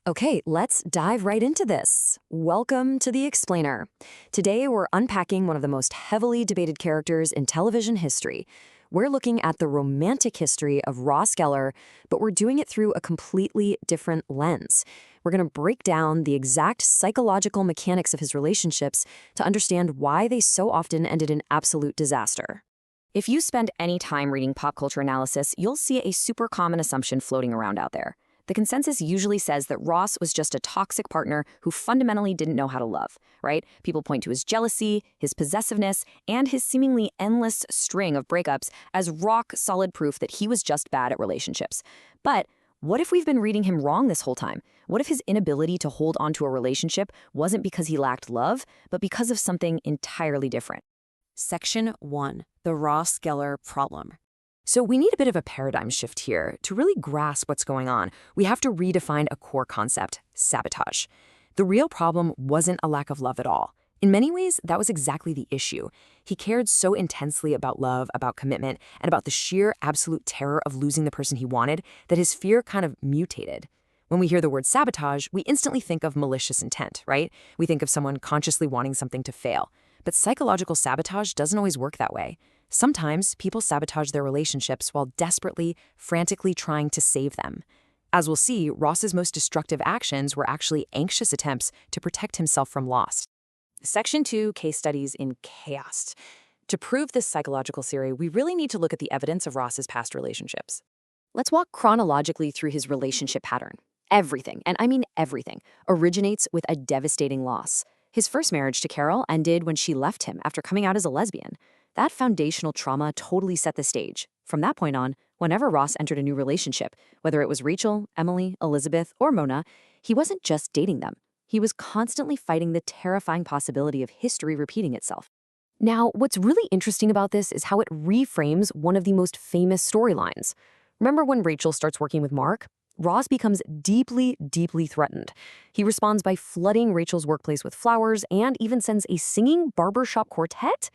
Okay, let's dive right into this. Welcome to The Explainer. Today, we're unpacking one of the most heavily debated characters in television history. We're looking at the romantic history of Ross Geller, but we're doing it through a completely different lens. We're going to break down the exact psychological mechanics of his relationships to understand why they so often ended in absolute disaster. If you spend any time reading pop culture analysis, you'll see a super common assumption floating around out there. The consensus usually says that Ross was just a toxic partner who fundamentally didn't know how to love, right? People point to his jealousy, his possessiveness, and his seemingly endless string of breakups as rock-solid proof that he was just bad at relationships. But what if we've been reading him wrong this whole time? What if his inability to hold on to a relationship wasn't because he lacked love, but because of something entirely different? Section 1. The Ross Geller Problem. So we need a bit of a paradigm shift here. To really grasp what's going on, we have to redefine a core concept: sabotage. The real problem wasn't a lack of love at all. In many ways, that was exactly the issue. He cared so intensely about love, about commitment, and about the sheer absolute terror of losing the person he wanted that his fear kind of mutated. When we hear the word sabotage, we instantly think of malicious intent, right? We think of someone consciously wanting something to fail. But psychological sabotage doesn't always work that way. Sometimes people sabotage their relationships while desperately, frantically trying to save them. As we'll see, Ross's most destructive actions were actually anxious attempts to protect himself from loss. Section 2, Case Studies in Chaos. To prove this psychological theory, we really need to look at the evidence of Ross's past relationships. Let's walk chronologically through his relationship pattern. Everything, and I mean everything, originates with a devastating loss. His first marriage to Carol ended when she left him after coming out as a lesbian. That foundational trauma totally set the stage. From that point on, whenever Ross entered a new relationship, whether it was Rachel, Emily, Elizabeth, or Mona, he wasn't just dating them. He was constantly fighting the terrifying possibility of history repeating itself. Now, what's really interesting about this is how it reframes one of the most famous storylines. Remember when Rachel starts working with Mark? Ross becomes deeply, deeply threatened. He responds by flooding Rachel's workplace with flowers and even sends a singing barbershop quartet.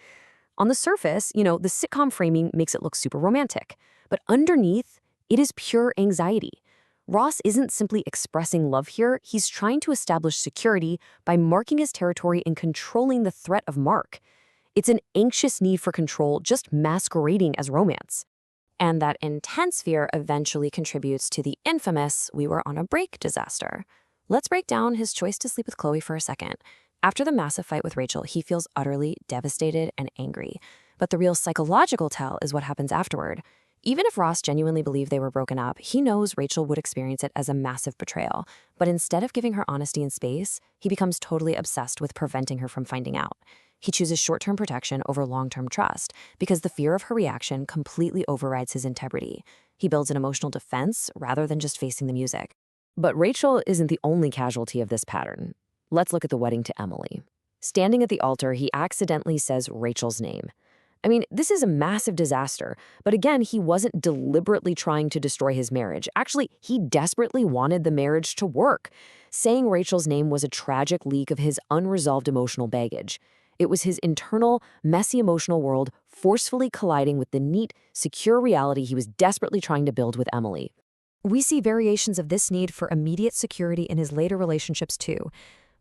On the surface, the sitcom framing makes it look super romantic. But underneath, it is pure anxiety. Ross isn't simply expressing love here, he's trying to establish security by marking his territory and controlling the threat of Mark. It's an anxious need for control just masquerading as romance. And that intense fear eventually contributes to the infamous "we were on a break" disaster. Let's break down his choice to sleep with Chloe for a second. After the massive fight with Rachel, he feels utterly devastated and angry. But the real psychological tell is what happens afterward. Even if Ross genuinely believed they were broken up, he knows Rachel would experience it as a massive betrayal. But instead of giving her honesty and space, he becomes totally obsessed with preventing her from finding out. He chooses short-term protection over long-term trust because the fear of her reaction completely overrides his integrity. He builds an emotional defense rather than just facing the music. But Rachel isn't the only casualty of this pattern. Let's look at the wedding to Emily. Standing at the altar, he accidentally says Rachel's name. I mean, this is a massive disaster, but again, he wasn't deliberately trying to destroy his marriage. Actually, he desperately wanted the marriage to work. Saying Rachel's name was a tragic leak of his unresolved emotional baggage. It was his internal, messy emotional world forcefully colliding with the neat, secure reality he was desperately trying to build with Emily. We see variations of this need for immediate security in his later relationships too.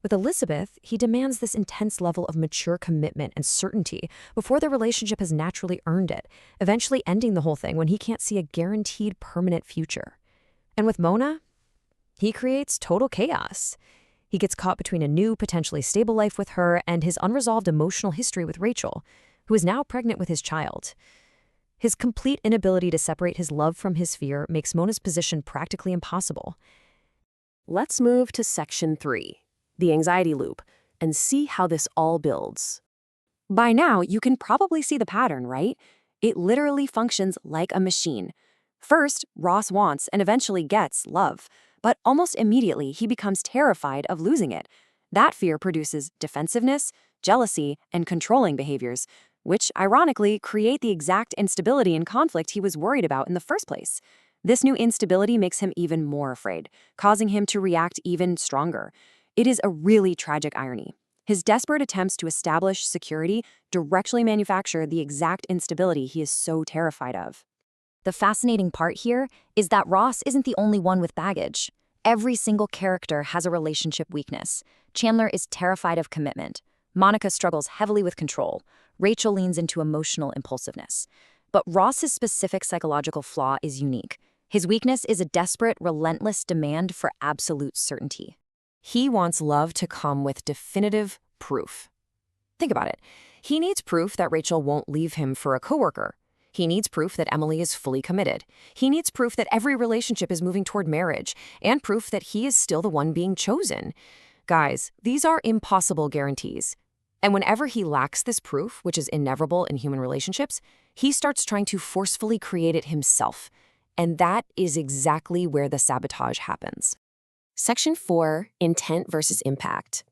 With Elizabeth, he demands this intense level of mature commitment and certainty before the relationship has naturally earned it, eventually ending the whole thing when he can't see a guaranteed permanent future. And with Mona, he creates total chaos. He gets caught between a new, potentially stable life with her and his unresolved emotional history with Rachel, who is now pregnant with his child. His complete inability to separate his love from his fear makes Mona's position practically impossible. Let's move to Section 3. The anxiety loop, and see how this all builds. By now, you can probably see the pattern, right? It literally functions like a machine. First, Ross wants and eventually gets love, but almost immediately he becomes terrified of losing it. That fear produces defensiveness, jealousy, and controlling behaviors, which ironically create the exact instability and conflict he was worried about in the first place. This new instability makes him even more afraid, causing him to react even stronger. It is a really tragic irony. His desperate attempts to establish security directly manufacture the exact instability he is so terrified of. The fascinating part here is that Ross isn't the only one with baggage. Every single character has a relationship weakness. Chandler is terrified of commitment. Monica struggles heavily with control. Rachel leans into emotional impulsiveness. But Ross's specific psychological flaw is unique. His weakness is a desperate, relentless demand for absolute certainty. He wants love to come with definitive proof. Think about it. He needs proof that Rachel won't leave him for a coworker. He needs proof that Emily is fully committed. He needs proof that every relationship is moving toward marriage, and proof that he is still the one being chosen. Guys, these are impossible guarantees. And whenever he lacks this proof, which is inevitable in human relationships, he starts trying to forcefully create it himself. And that is exactly where the sabotage happens. Section 4, Intent versus Impact.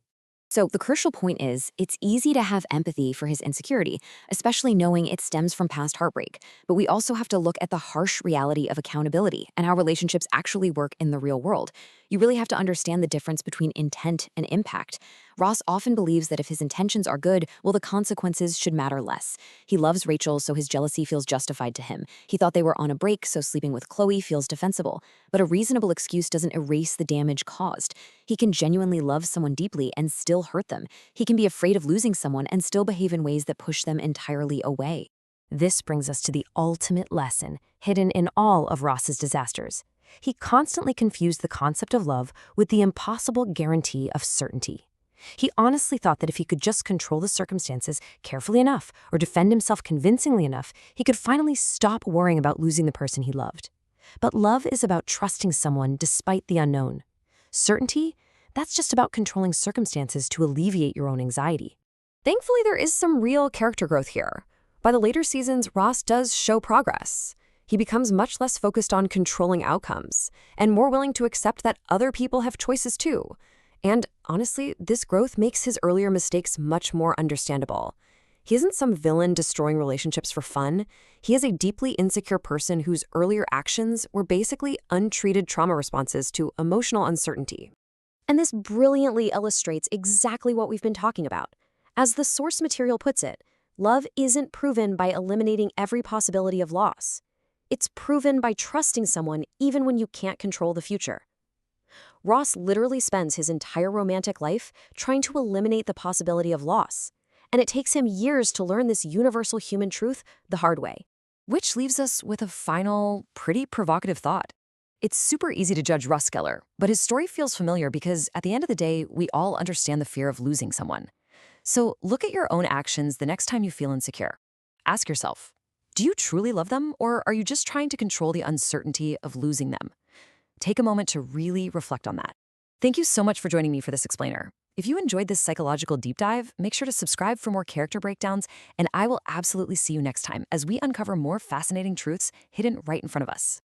So the crucial point is, it's easy to have empathy for his insecurity, especially knowing it stems from past heartbreak. But we also have to look at the harsh reality of accountability and how relationships actually work in the real world. You really have to understand the difference between intent and impact. Ross often believes that if his intentions are good, well, the consequences should matter less. He loves Rachel, so his jealousy feels justified to him. He thought they were on a break, so sleeping with Chloe feels defensible. But a reasonable excuse doesn't erase the damage caused. He can genuinely love someone deeply and still hurt them. He can be afraid of losing someone and still behave in ways that push them entirely away. This brings us to the ultimate lesson, hidden in all of Ross's disasters. He constantly confused the concept of love with the impossible guarantee of certainty. He honestly thought that if he could just control the circumstances carefully enough or defend himself convincingly enough, he could finally stop worrying about losing the person he loved. But love is about trusting someone despite the unknown. Certainty? That's just about controlling circumstances to alleviate your own anxiety. Thankfully, there is some real character growth here. By the later seasons, Ross does show progress. He becomes much less focused on controlling outcomes and more willing to accept that other people have choices too. And honestly, this growth makes his earlier mistakes much more understandable. He isn't some villain destroying relationships for fun. He is a deeply insecure person whose earlier actions were basically untreated trauma responses to emotional uncertainty. And this brilliantly illustrates exactly what we've been talking about. As the source material puts it, love isn't proven by eliminating every possibility of loss. It's proven by trusting someone even when you can't control the future. Ross literally spends his entire romantic life trying to eliminate the possibility of loss, and it takes him years to learn this universal human truth the hard way. Which leaves us with a final, pretty provocative thought. It's super easy to judge Russ Geller, but his story feels familiar because at the end of the day, we all understand the fear of losing someone. So look at your own actions the next time you feel insecure. Ask yourself, do you truly love them, or are you just trying to control the uncertainty of losing them? Take a moment to really reflect on that. Thank you so much for joining me for this explainer. If you enjoyed this psychological deep dive, make sure to subscribe for more character breakdowns, and I will absolutely see you next time as we uncover more fascinating truths hidden right in front of us.